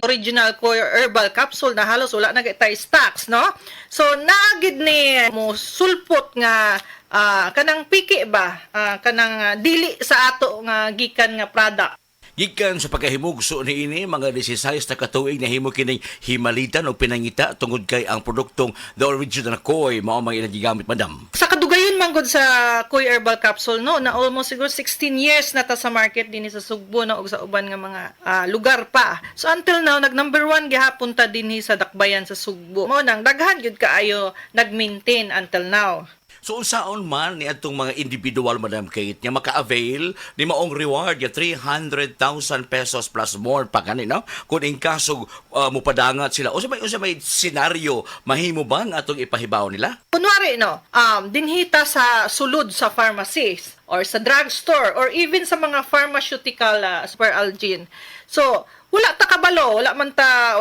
original ko herbal capsule na halos wala na tay stocks, no? So naagid ni mo sulpot nga kanang piki ba, kanang dili sa ato nga gikan nga product. Gikan sa pagkahimugso ni ini mga 16 na katuig na himo kining himalitan o pinangita tungod kay ang produktong the original Koi mao may nagigamit madam. Sa kadugayon man gud sa Koi herbal capsule no na almost siguro 16 years na ta sa market dinhi sa Sugbo no ug sa uban nga mga lugar pa. So until now nag number 1 gihapon ta dinhi sa Dakbayan sa Sugbo. Mao nang daghan gyud kaayo nag-maintain until now. So unsaon man ni atong mga individual Madam Kate nga maka-avail ni maong reward ya 300,000 pesos plus more pa kani no kun in kaso mopadangat sila unsa may senaryo mahimo ba nga atong ipahibaw nila? Kunwari no, dinhita sa sulod sa pharmacies or sa drugstore or even sa mga pharmaceutical super algin. So wala ta kabalo, wala man ta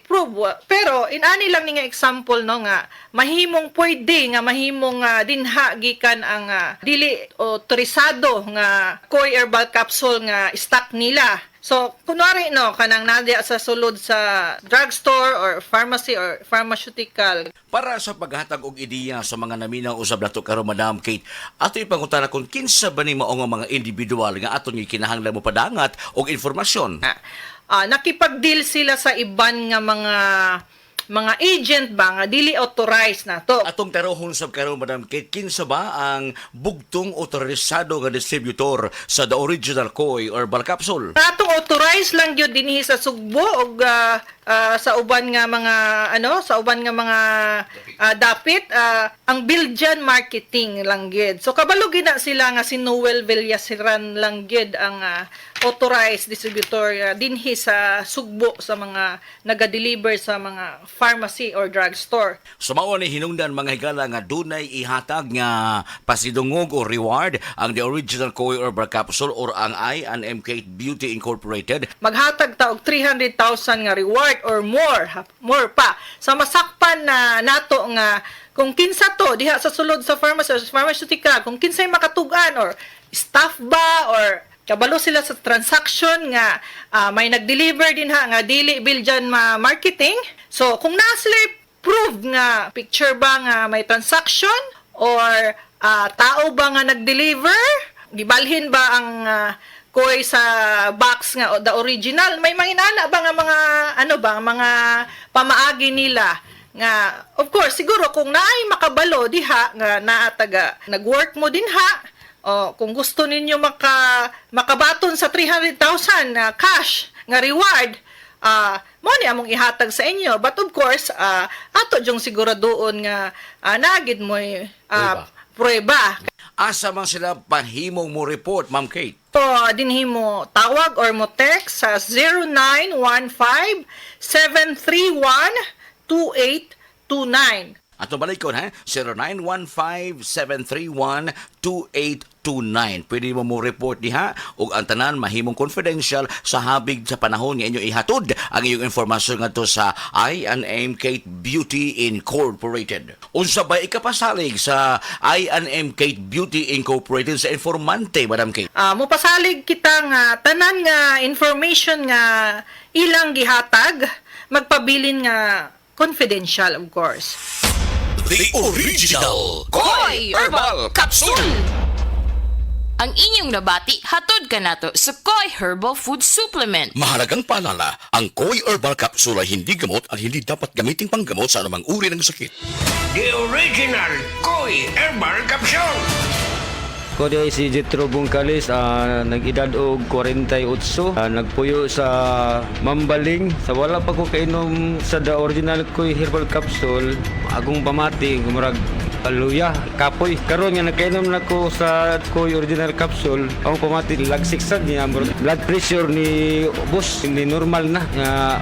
prove, pero inani lang ni nga example no nga mahimong pwede nga mahimong dinha gikan ang dili otorisado nga Koi herbal capsule nga stock nila. So kunwari no kanang nadya sa sulod sa drugstore or pharmacy or pharmaceutical. Para sa paghatag og ideya sa mga naminaw usab nato karon Madam Kate, ato ipangutana kung kinsa ba ni mao nga mga individual nga aton kinahanglan mo padangat og informasyon. Nakipag-deal sila sa iban nga mga agent ba nga dili authorized na to. Atong tarohon sab karon Madam Kate, kinsa ba ang bugtong otorisado nga distributor sa the original Koi herbal capsule? Atong authorized lang gyud dinhi sa Sugbo og sa uban nga mga dapit ang Belgian marketing lang gyud. So kabalo gid na sila nga si Noel Villasiran lang gyud ang authorized distributor dinhi sa Sugbo sa mga naga-deliver sa mga pharmacy or drugstore. So mao ni hinungdan mga higala nga dunay ihatag nga pasidungog o reward ang the original Koi herbal capsule or ang I&M Kate Beauty Incorporated. Maghatag ta og 300,000 nga reward or more pa sa masakpan na nato nga kung kinsa to diha sa sulod sa pharmacy or pharmaceutical, kung kinsay makatugan or staff ba or kabalo sila sa transaction nga may nag-deliver din nga dili Belgian marketing. So kung naa sila prove nga picture ba nga may transaction or tao ba nga nag-deliver, gibalhin ba ang Koi sa box nga the original, may manginana ba nga mga pamaagi nila nga of course siguro kung naay makabalo diha nga naa taga nagwork mo dinha o kung gusto ninyo makabaton sa 300,000 na cash nga reward, mo ni among ihatag sa inyo, but of course ato jung siguraduon nga nagid mo prueba. Asa man sila panhimong mo report, Ma'am Kate? So, dinhi mo tawag or mo text sa 0915-731-2829. Ato balikon ha, 0915-731-2829. Pwede mo report diha ug ang tanan mahimong confidential sa habig sa panahon nga inyo ihatod ang iyong informasyon ngadto sa I&M Kate Beauty Incorporated. Unsa ba ikapasalig sa I&M Kate Beauty Incorporated sa informante, Madam Kate? Mopasalig kita nga tanan nga information nga ilang gihatag, magpabilin nga confidential of course. The original Koi Herbal Capsule. Ang inyong nabati, hatod ka nato sa Koi Herbal Food Supplement. Mahalagang paalala, ang Koi Herbal Capsule ay hindi gamot at hindi dapat gamiting panggamot sa anumang uri ng sakit. The original Koi Herbal Capsule. Ko di si Jetro Bungkalis, nag-edad og 48, nagpuyo sa Mambaling. Sa wala pa ko kainom sa the original Koi Herbal Capsule, agong pamati, gumurag luya, kapoy. Karon nga nakainom na ko sa Koi Original Capsule, ang pamati lagsik sad niya, blood pressure ni boss, hindi normal na.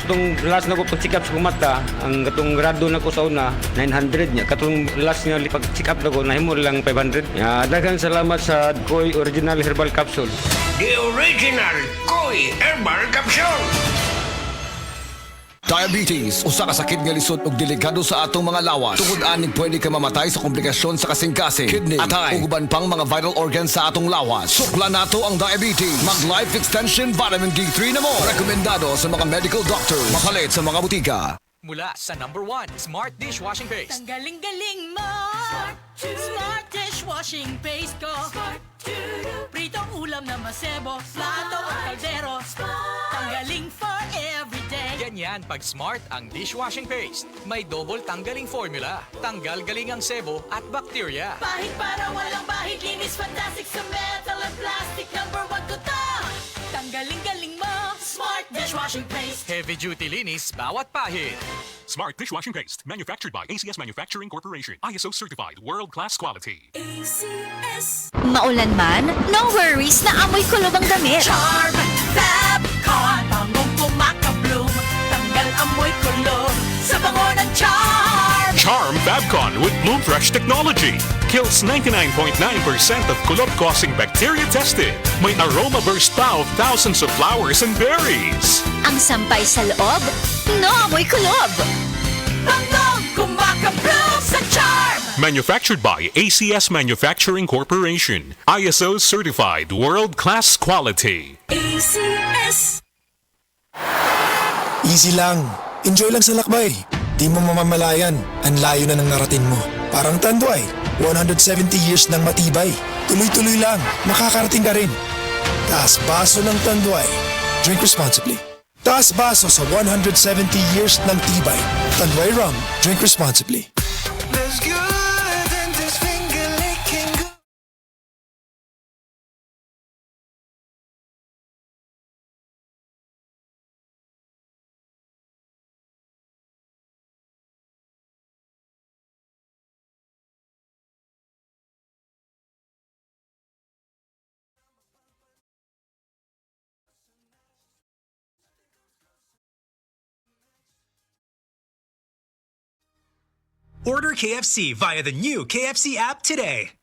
Itong last na ko pag-check up sa mata, ang katong grado na ko sa una, 900 niya. Katong last nga pag-check up na ko, nahimo lang 500. Daghang salamat sa Koi Original Herbal Capsule. The original Koi Herbal Capsule. Diabetes, usa ka sakit nga lisod ug delikado sa atong mga lawas. Tungod ani pwede ka mamatay sa komplikasyon sa kasing-kasing, kidney, atay, ug uban pang mga vital organs sa atong lawas. Sukla nato ang diabetes. Mag Life Extension Vitamin D3 na mo. Rekomendado sa mga medical doctor. Mapalit sa mga butika. Mula sa #1 Smart Dishwashing Paste. Tanggaling-galing mo. Smart dishwashing paste ko. Pritong ulam na masebo. Plato o kaldero. Tanggaling for everyday. Ganyan pag Smart ang dishwashing paste. May double tanggaling formula. Tanggal galing ang sebo at bakterya. Bahid para walang bahid. Linis fantastic sa metal at plastic. #1 ko to. Tanggaling-galing mo. Smart dishwashing paste. Heavy duty linis bawat pahid. Smart Dishwashing Paste, manufactured by ACS Manufacturing Corporation. ISO certified, world-class quality. ACS. Maulan man, no worries na amoy kulob ang damit. Charm Fabcon. Bangong kumakabloom. Tanggal amoy kulob. Sa bango ng Charm. Charm Fabcon with Bloom Fresh technology. Kills 99.9% of kulob-causing bacteria tested. May aroma burst pa of thousands of flowers and berries. Ang sampay sa loob, no amoy kulob. Bangong kumakabloom sa Charm. Manufactured by ACS Manufacturing Corporation. ISO certified, world-class quality. ACS. Easy lang. Enjoy lang sa lakbay. Di mo mamamalayan, ang layo na ng narating mo. Parang Tanduay, 170 years ng matibay. Tuloy-tuloy lang, makakarating ka rin. Taas baso ng Tanduay. Drink responsibly. Taas baso sa 170 years ng tibay. Tanduay Rum. Drink responsibly. Order KFC via the new KFC app today.